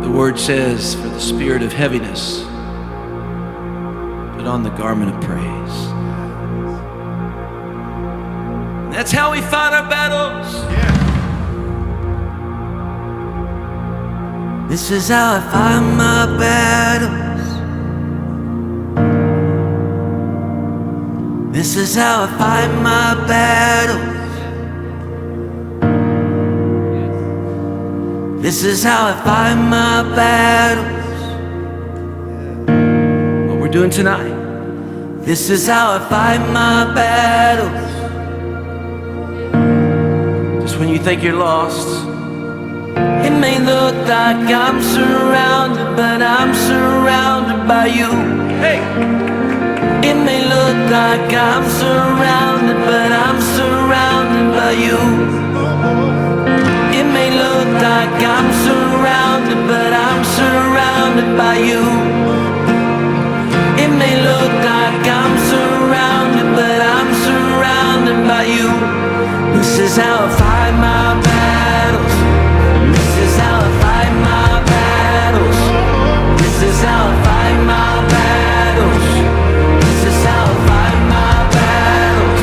The word says, for the spirit of heaviness, put on the garment of praise. And that's how we fight our battles. This is how I fight my battles. This is how I fight my battles. This is how I fight my battles. What we're doing tonight. This is how I fight my battles. Just when you think you're lost, it may look like I'm surrounded, but I'm surrounded by you. Hey! It may look like I'm surrounded, but I'm surrounded by you. It may look like I'm surrounded, but I'm surrounded by you. It may look like I'm surrounded, but I'm surrounded by you. This is how I fight my battles. This is how I fight my battles. This is how I fight my battles. This is how I fight my battles.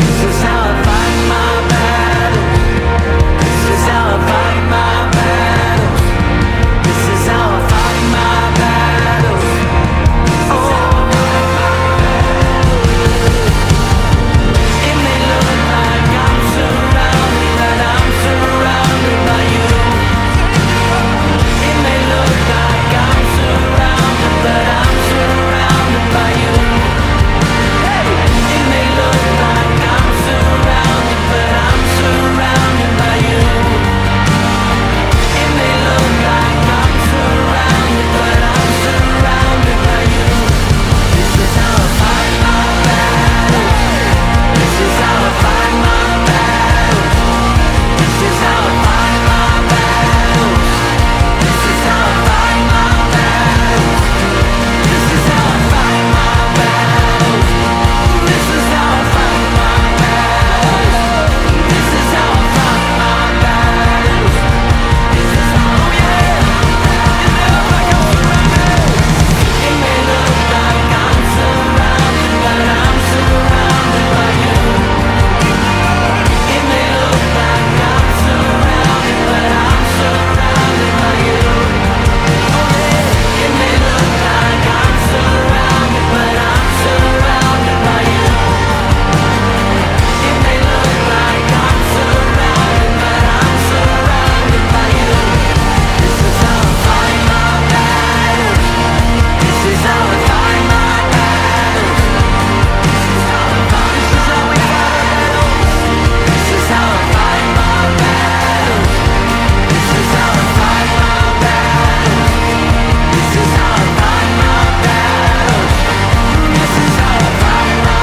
This is how I fight my battles. This is how I fight my battles. This is how I fight my battles. Oh. It may look like I'm surrounded, but I'm surrounded by you. It may look like I'm surrounded, but I'm surrounded by you. It may look like I'm surrounded, but I'm surrounded by you. It may look like I'm surrounded, but I'm surrounded by you. This is how I fight my battles. This is how I fight my battles. This is how I fight my battles. This is how I fight my battles. This is how I fight my battles. This is how I fight my battles. This is how I fight my battles. This is how, oh yeah. It may look like I'm surrounded, but I'm surrounded by you. It may look like I'm surrounded, but I'm surrounded by you. Oh yeah. It may look like I'm surrounded, but I'm surrounded by you. It may look like I'm surrounded, but I'm surrounded by you. This is how I fight my battles. This is how I fight my battles. This is how I fight. This is how we fight our battles. This is how I fight my battles. This is how I fight my battles. This is how I fight my battles. This is how I fight my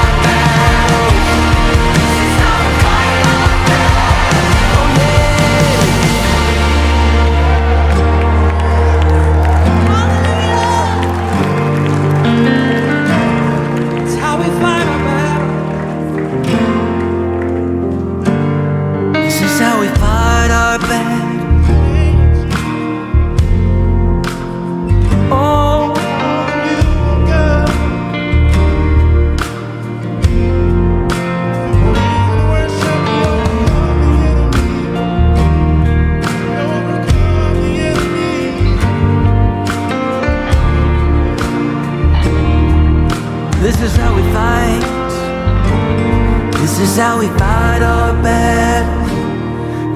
battles. This is how I fight my battles. Oh yeah. It's how we fight our battles. This is how we fight our battles. Oh, this is how we fight. This is how we fight our battles.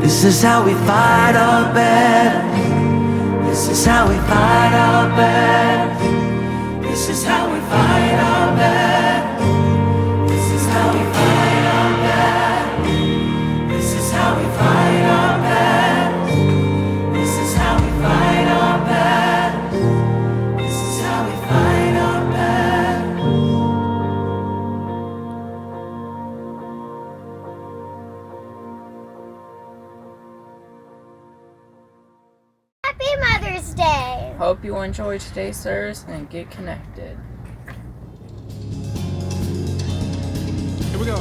This is how we fight our battles. This is how we fight our battles. This is how we fight our battles. This is how we fight our battles. This is how we fight our battles. This is how we fight our battles. This is how we fight our battles. Happy Mother's Day! Hope you enjoy today's service and get connected. Here we go.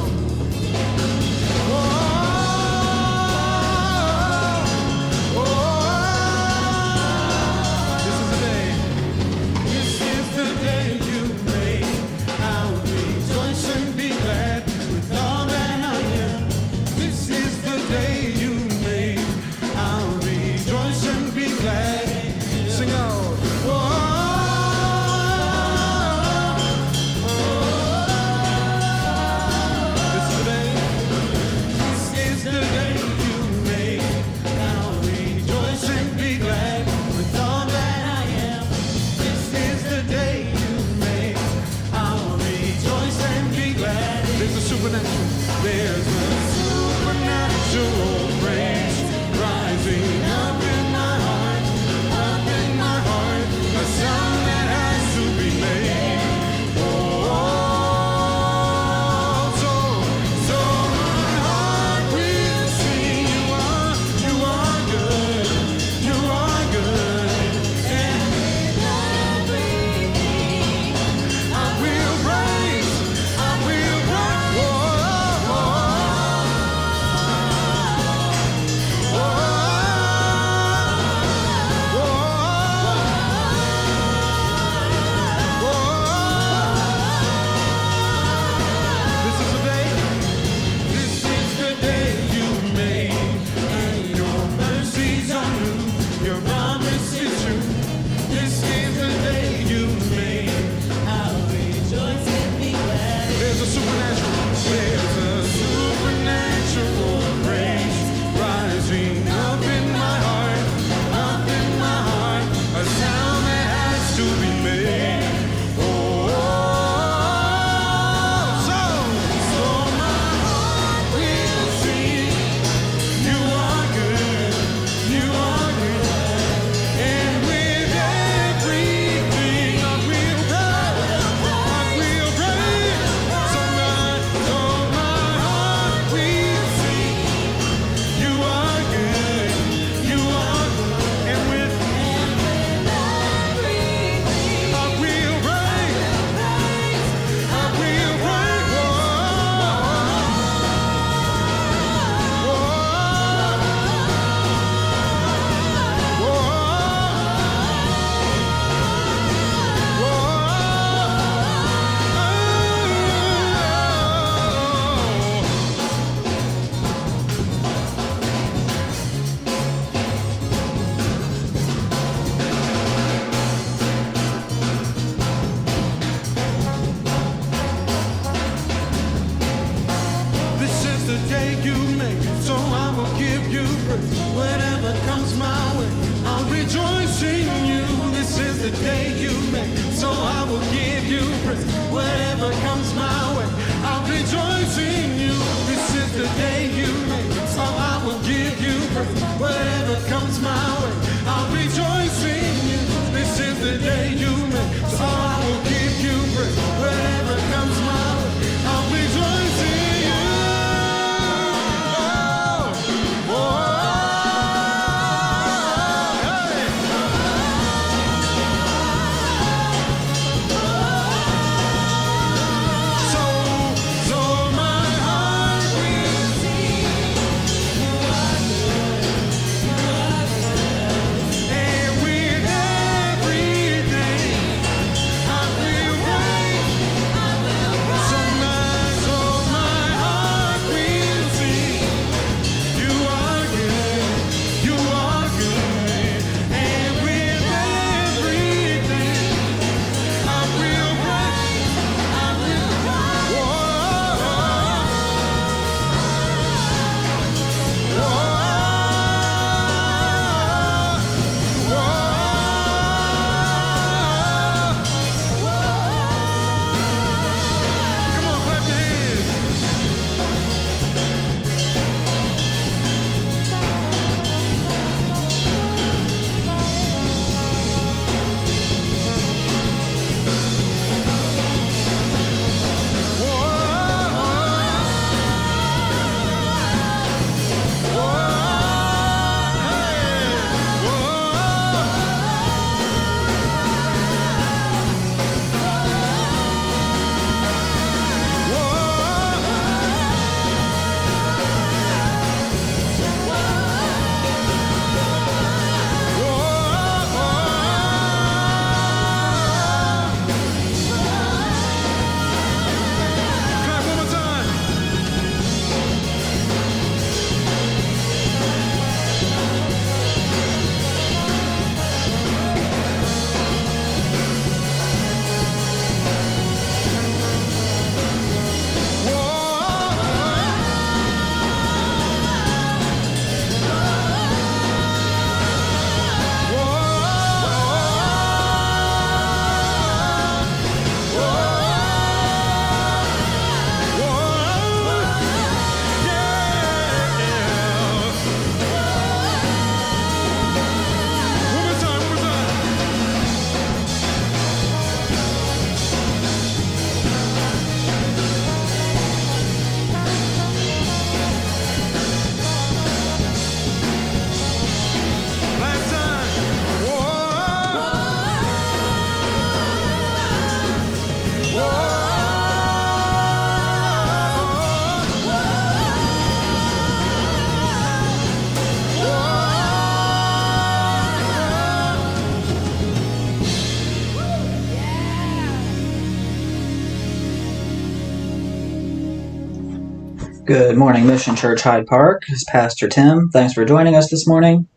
Good morning, Mission Church Hyde Park. This is Pastor Tim. Thanks for joining us this morning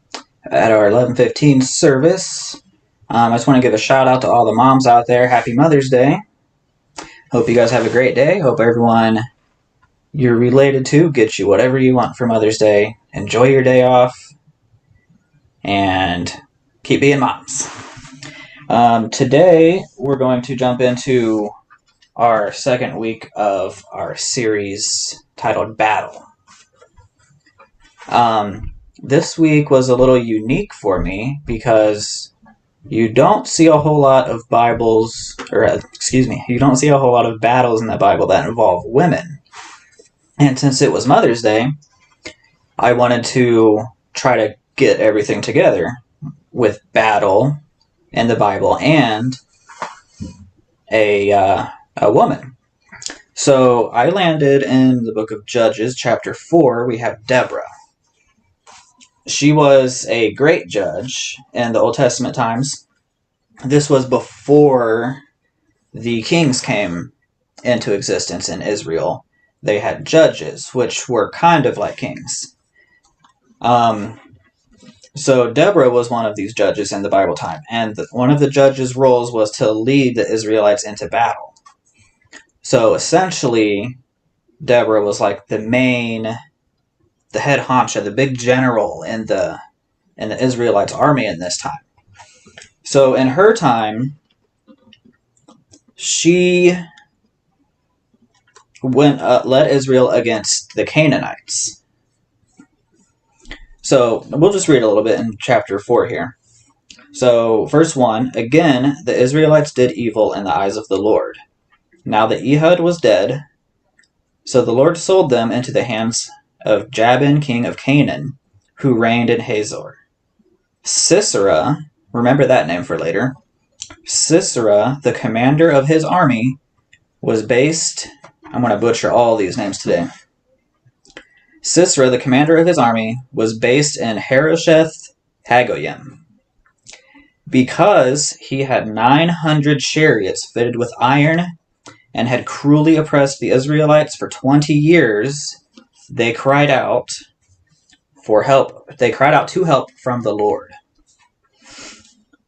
at our 11:15 service. I just want to give a shout out to all the moms out there. Happy Mother's Day. Hope you guys have a great day. Hope everyone you're related to gets you whatever you want for Mother's Day. Enjoy your day off and keep being moms. Today we're going to jump into our second week of our series titled Battle. This week was a little unique for me because you don't see a whole lot of you don't see a whole lot of battles in the Bible that involve women. And since it was Mother's Day, I wanted to try to get everything together with battle in the Bible and a woman. So I landed in the book of Judges, chapter 4. We have Deborah. She was a great judge in the Old Testament times. This was before the kings came into existence in Israel. They had judges, which were kind of like kings. So Deborah was one of these judges in the Bible time, and one of the judges' roles was to lead the Israelites into battle. So essentially, Deborah was like the head honcho, the big general in the Israelites' army in this time. So in her time, she led Israel against the Canaanites. So we'll just read a little bit in chapter 4 here. So verse 1, again, the Israelites did evil in the eyes of the Lord. Now the Ehud was dead, so the Lord sold them into the hands of Jabin, king of Canaan, who reigned in Hazor. Sisera, remember that name for later, Sisera, the commander of his army, was based... I'm going to butcher all these names today. Sisera, the commander of his army, was based in Harosheth Hagoyim. Because he had 900 chariots fitted with iron and had cruelly oppressed the Israelites for 20 years, they cried out for help. They cried out to help from the Lord.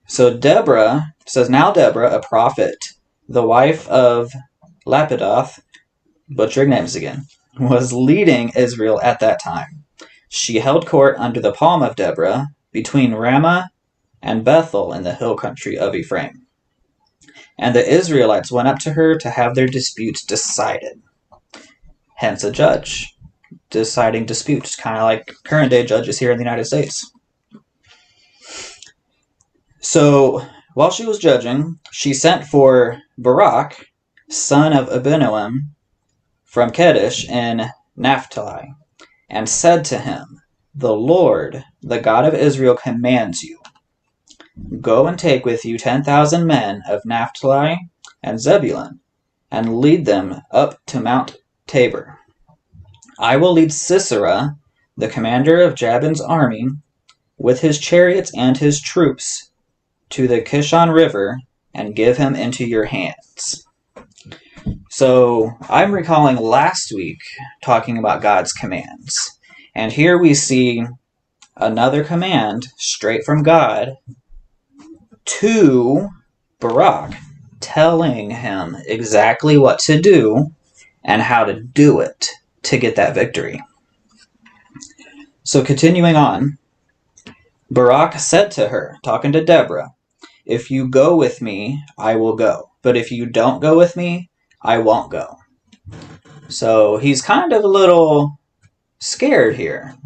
So Deborah says, now Deborah, a prophet, the wife of Lapidoth, butchering names again, was leading Israel at that time. She held court under the palm of Deborah between Ramah and Bethel in the hill country of Ephraim. And the Israelites went up to her to have their disputes decided. Hence a judge deciding disputes, kind of like current day judges here in the United States. So while she was judging, she sent for Barak, son of Abinoam, from Kedesh in Naphtali, and said to him, the Lord, the God of Israel, commands you, go and take with you 10,000 men of Naphtali and Zebulun, and lead them up to Mount Tabor. I will lead Sisera, the commander of Jabin's army, with his chariots and his troops, to the Kishon River, and give him into your hands. So I'm recalling last week talking about God's commands. And here we see another command straight from God to Barak, telling him exactly what to do and how to do it to get that victory. So continuing on, Barak said to her, talking to Deborah, if you go with me, I will go. But if you don't go with me, I won't go. So he's kind of a little scared here.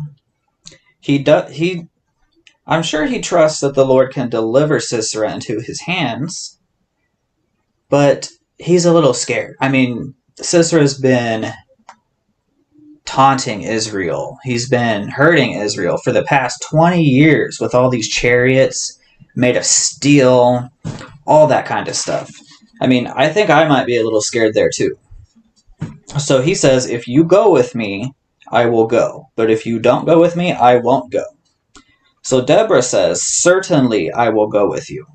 I'm sure he trusts that the Lord can deliver Sisera into his hands, but he's a little scared. I mean, Sisera's been taunting Israel. He's been hurting Israel for the past 20 years with all these chariots made of steel, all that kind of stuff. I mean, I think I might be a little scared there too. So he says, if you go with me, I will go. But if you don't go with me, I won't go. So Deborah says, certainly I will go with you.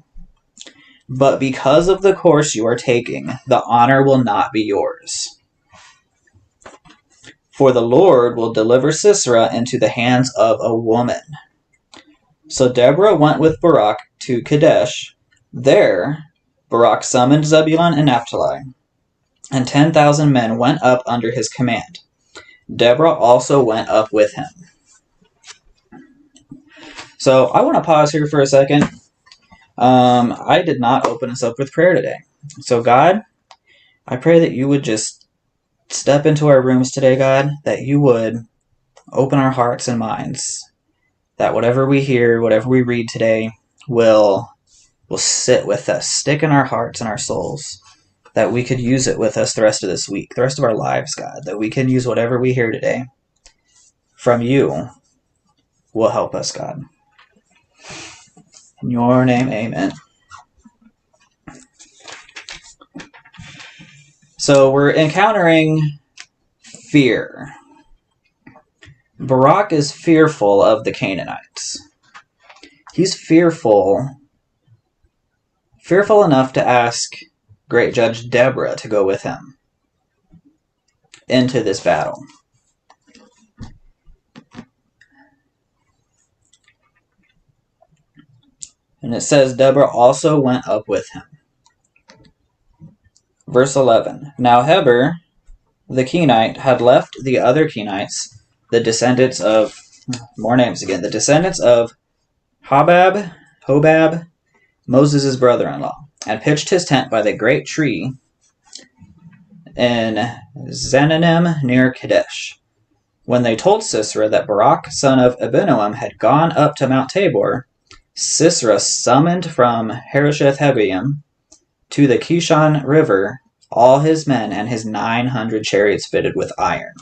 But because of the course you are taking, the honor will not be yours. for the Lord will deliver Sisera into the hands of a woman. So Deborah went with Barak to Kadesh. There Barak summoned Zebulun and Naphtali, and 10,000 men went up under his command. Deborah also went up with him. So I want to pause here for a second. I did not open us up with prayer today. So God, I pray that you would just step into our rooms today, God, that you would open our hearts and minds, that whatever we hear, whatever we read today will sit with us, stick in our hearts and our souls, that we could use it with us the rest of this week, the rest of our lives, God, that we can use whatever we hear today from you will help us, God. In your name, amen. So we're encountering fear. Barak is fearful of the Canaanites. He's fearful enough to ask Great Judge Deborah to go with him into this battle. And it says Deborah also went up with him. Verse 11. Now Heber, the Kenite, had left the other Kenites, the descendants of, more names again, the descendants of Hobab, Moses' brother-in-law, and pitched his tent by the great tree in Zananim near Kadesh. When they told Sisera that Barak, son of Abinoam, had gone up to Mount Tabor, Sisera summoned from Harosheth-Hagoyim to the Kishon River all his men and his 900 chariots fitted with iron.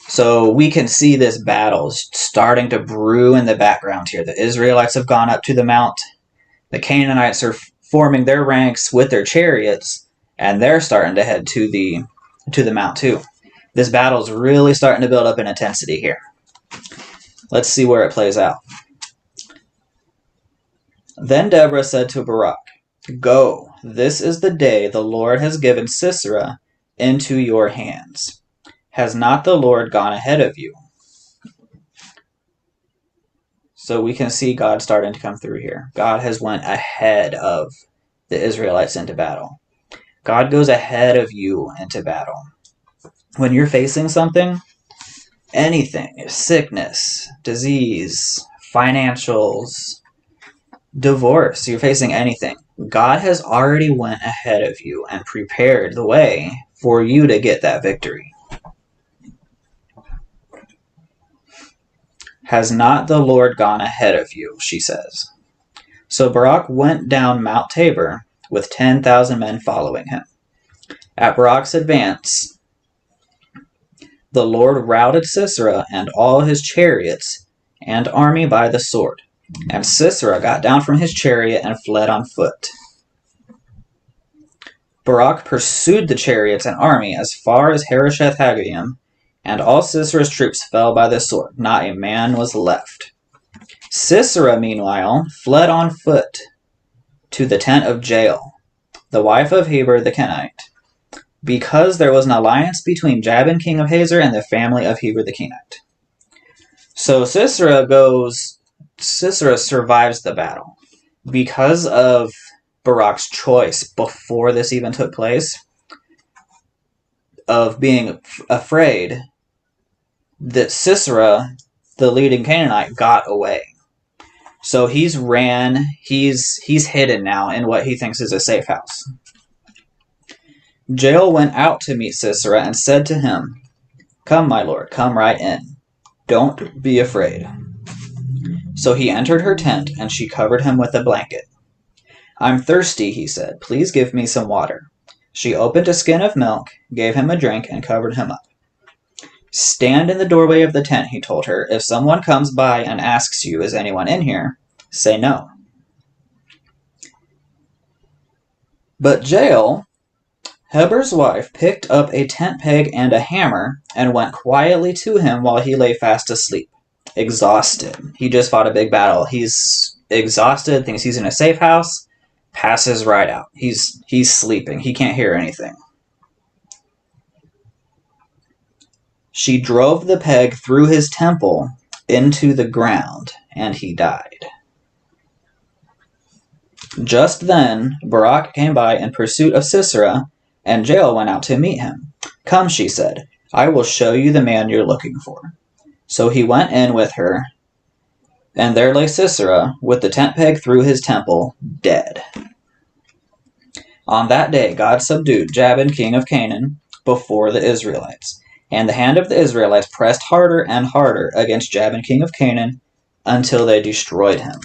So we can see this battle starting to brew in the background here. The Israelites have gone up to the mount. The Canaanites are forming their ranks with their chariots, and they're starting to head to the mount too. This battle's really starting to build up in intensity here. Let's see where it plays out. Then Deborah said to Barak, Go, this is the day the Lord has given Sisera into your hands. Has not the Lord gone ahead of you? So we can see God starting to come through here. God has went ahead of the Israelites into battle. God goes ahead of you into battle. When you're facing something, anything, sickness, disease, financials, divorce, you're facing anything, God has already went ahead of you and prepared the way for you to get that victory. Has not the Lord gone ahead of you, she says. So Barak went down Mount Tabor with 10,000 men following him. At Barak's advance, the Lord routed Sisera and all his chariots and army by the sword. And Sisera got down from his chariot and fled on foot. Barak pursued the chariots and army as far as Harosheth-Hagoyim, and all Sisera's troops fell by the sword. Not a man was left. Sisera, meanwhile, fled on foot to the tent of Jael, the wife of Heber the Kenite, because there was an alliance between Jabin, king of Hazor, and the family of Heber the Kenite. So Sisera survives the battle. Because of Barak's choice before this even took place, of being afraid that Sisera, the leading Canaanite, got away. So he's hidden now in what he thinks is a safe house. Jael went out to meet Sisera and said to him, Come, my lord, come right in. Don't be afraid. So he entered her tent, and she covered him with a blanket. I'm thirsty, he said. Please give me some water. She opened a skin of milk, gave him a drink, and covered him up. Stand in the doorway of the tent, he told her. If someone comes by and asks you, Is anyone in here? Say no. But Jael, Heber's wife, picked up a tent peg and a hammer and went quietly to him while he lay fast asleep, exhausted. He just fought a big battle. He's exhausted, thinks he's in a safe house, passes right out. He's sleeping. He can't hear anything. She drove the peg through his temple into the ground, and he died. Just then, Barak came by in pursuit of Sisera, and Jael went out to meet him. Come, she said, I will show you the man you're looking for. So he went in with her, and there lay Sisera, with the tent peg through his temple, dead. On that day God subdued Jabin, king of Canaan, before the Israelites. And the hand of the Israelites pressed harder and harder against Jabin, king of Canaan, until they destroyed him.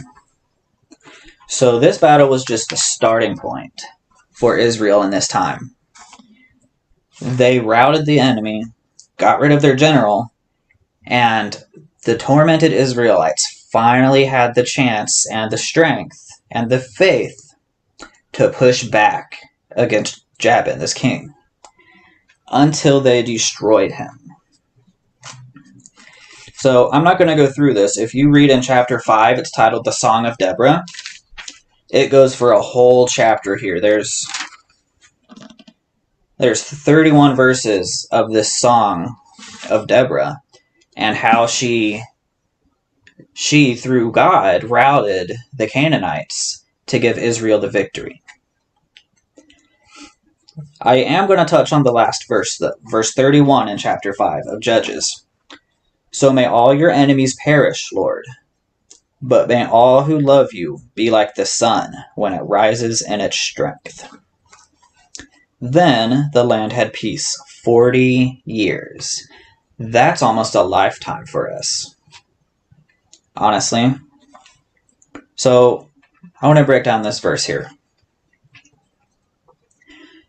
So this battle was just the starting point for Israel in this time. They routed the enemy, got rid of their general, and the tormented Israelites finally had the chance and the strength and the faith to push back against Jabin, this king, until they destroyed him. So I'm not going to go through this. If you read in chapter 5, it's titled The Song of Deborah. It goes for a whole chapter here. There's 31 verses of this song of Deborah and how she through God routed the Canaanites to give Israel the victory. I am going to touch on the last verse, verse 31 in chapter 5 of Judges. So may all your enemies perish, Lord, but may all who love you be like the sun when it rises in its strength. Then the land had peace 40 years. That's almost a lifetime for us, honestly. So I want to break down this verse here.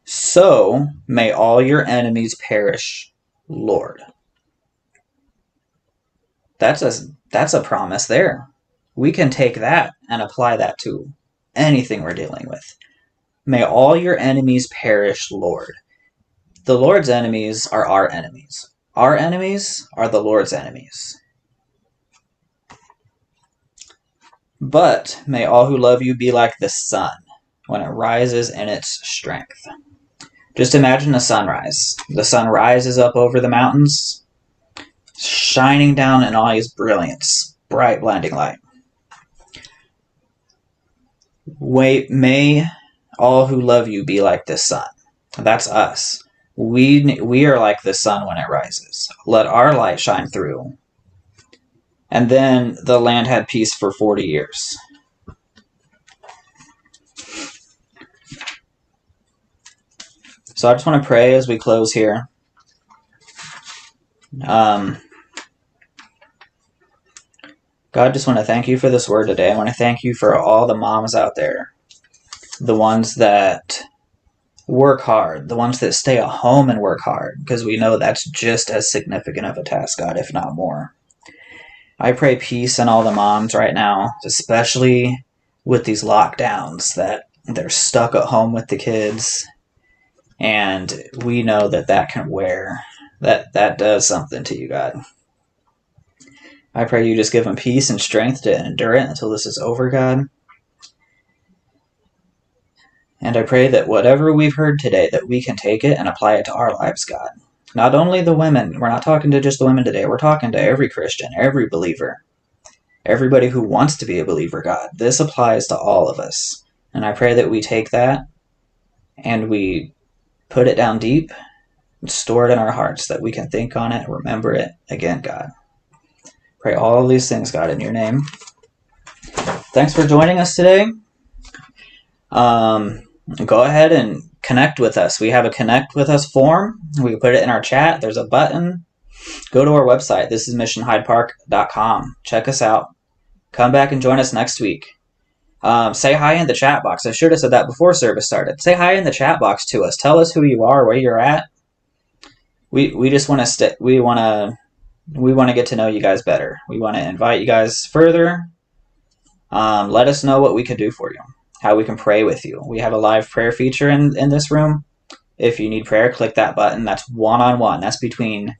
So may all your enemies perish, Lord. That's a promise there. We can take that and apply that to anything we're dealing with. May all your enemies perish, Lord. The Lord's enemies are our enemies. Our enemies are the Lord's enemies. But may all who love you be like the sun when it rises in its strength. Just imagine the sunrise. The sun rises up over the mountains, shining down in all its brilliance, bright, blinding light. May all who love you be like the sun. That's us. We are like the sun when it rises. Let our light shine through. And then the land had peace for 40 years. So I just want to pray as we close here. God, just want to thank you for this word today. I want to thank you for all the moms out there. The ones that work hard. The ones that stay at home and work hard. Because we know that's just as significant of a task, God, if not more. I pray peace in all the moms right now, especially with these lockdowns, that they're stuck at home with the kids. And we know that can wear. That does something to you, God. I pray you just give them peace and strength to endure it until this is over, God. And I pray that whatever we've heard today, that we can take it and apply it to our lives, God. Not only the women. We're not talking to just the women today. We're talking to every Christian, every believer. Everybody who wants to be a believer, God. This applies to all of us. And I pray that we take that and we put it down deep and store it in our hearts, that we can think on it, remember it again, God. Pray all of these things, God, in your name. Thanks for joining us today. Go ahead and connect with us. We have a connect with us form. We can put it in our chat. There's a button. Go to our website. This is missionhydepark.com. Check us out. Come back and join us next week. Say hi in the chat box. I should have said that before service started. Say hi in the chat box to us. Tell us who you are, where you're at. We just want to we want to get to know you guys better. We want to invite you guys further. Let us know what we can do for you, how we can pray with you. We have a live prayer feature in this room. If you need prayer, click that button. That's one-on-one. That's between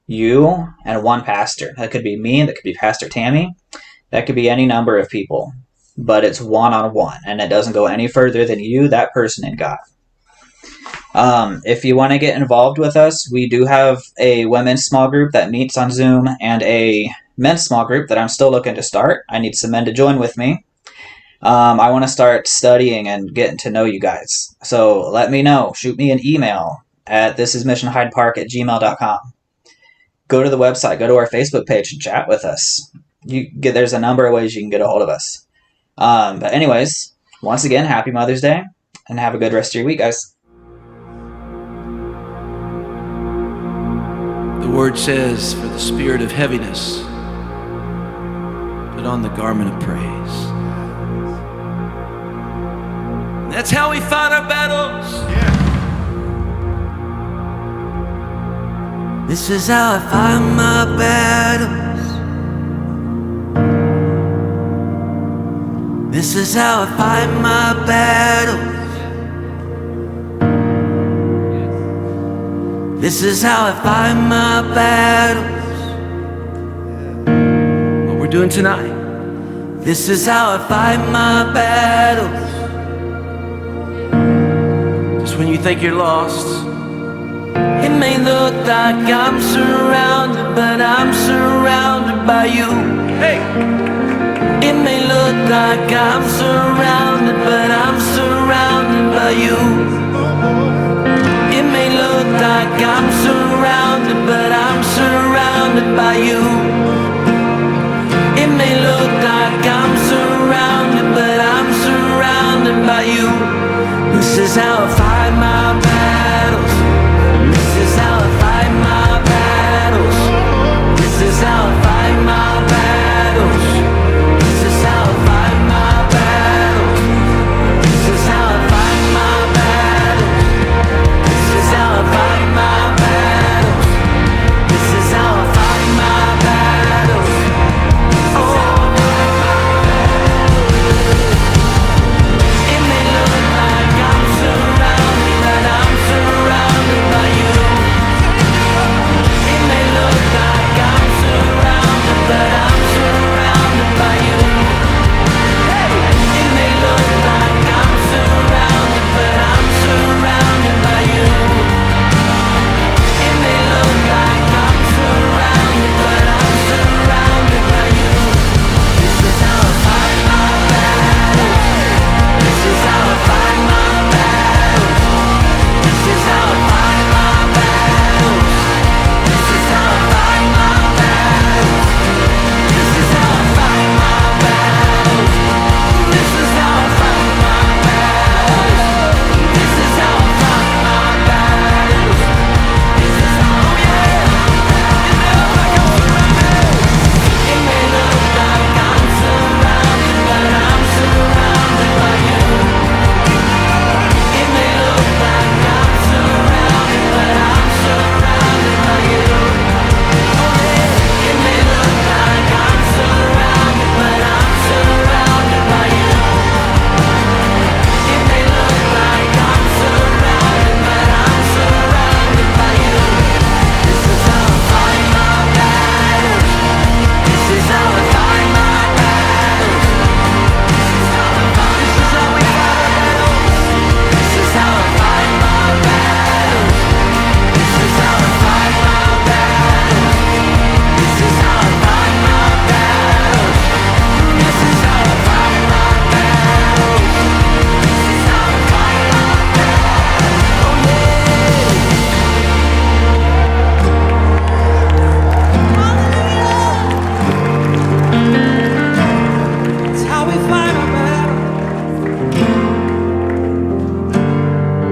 you and one pastor. That could be me. That could be Pastor Tammy. That could be any number of people. But it's one-on-one, and it doesn't go any further than you, that person, and God. If you want to get involved with us, we do have a women's small group that meets on Zoom and a men's small group that I'm still looking to start. I need some men to join with me. I want to start studying and getting to know you guys. So let me know. Shoot me an email at thisismissionhydepark@gmail.com. Go to the website, go to our Facebook page and chat with us. There's a number of ways you can get a hold of us. But anyways, once again, happy Mother's Day and have a good rest of your week, guys. The word says, for the spirit of heaviness, put on the garment of praise. And that's how we fight our battles. This is how I fight my battles. This is how I fight my battles. This is how I fight my battles. What we're doing tonight. This is how I fight my battles. Just when you think you're lost, it may look like I'm surrounded, but I'm surrounded by you. Hey! It may look like I'm surrounded, but I'm surrounded by you. It may look like I'm surrounded, but I'm surrounded by you. It may look like I'm surrounded, but I'm surrounded by you. This is how I fight my battles. This is how I fight my battles. This is how I fight my battles. This is how I fight my battles. This is how I fight my battles. This is how I fight my battles. This is how I fight my battles. It may look like I'm surrounded, but I'm surrounded by you. It may look like I'm surrounded, but I'm surrounded by you. It may look like I'm surrounded, but I'm surrounded by you. It may look like I'm surrounded, but I'm surrounded by you. This is how I fight my battles. This is how I fight my battles. This is how I fight my battles. This is how I fight my battles. This is how I fight my battles. This is how I fight my battles. This is how I fight my battles. This is how, oh yeah. It may look like I'm surrounded, but I'm surrounded by you. It may look like I'm surrounded, but I'm surrounded by you. It may look like I'm surrounded, but I'm surrounded by you. It may look like I'm surrounded, but I'm surrounded by you. This is how I fight my battles. This is how I fight my battles. This is how I fight. This is how we fight our battles. This is how I fight my battles. This is how I fight my battles. This is how I fight my battles. This is how I fight my battles. This is how I fight my battles. Oh yeah. It's how we fight our battles.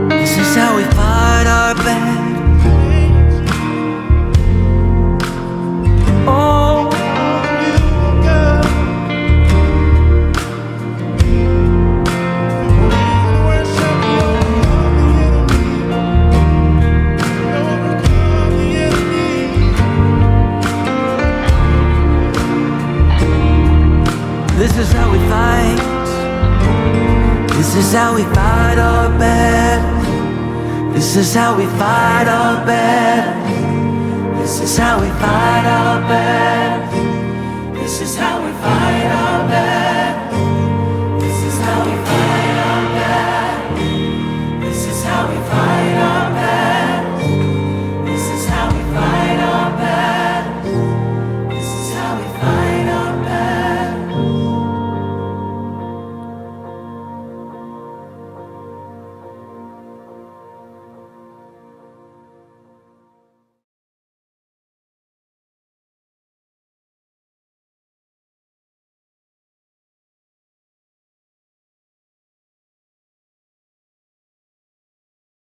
This is how we fight our battles. Oh, this is how we fight. This is how we fight our battles. This is how we fight our battles. This is how we fight our battles. This is how we fight our battles.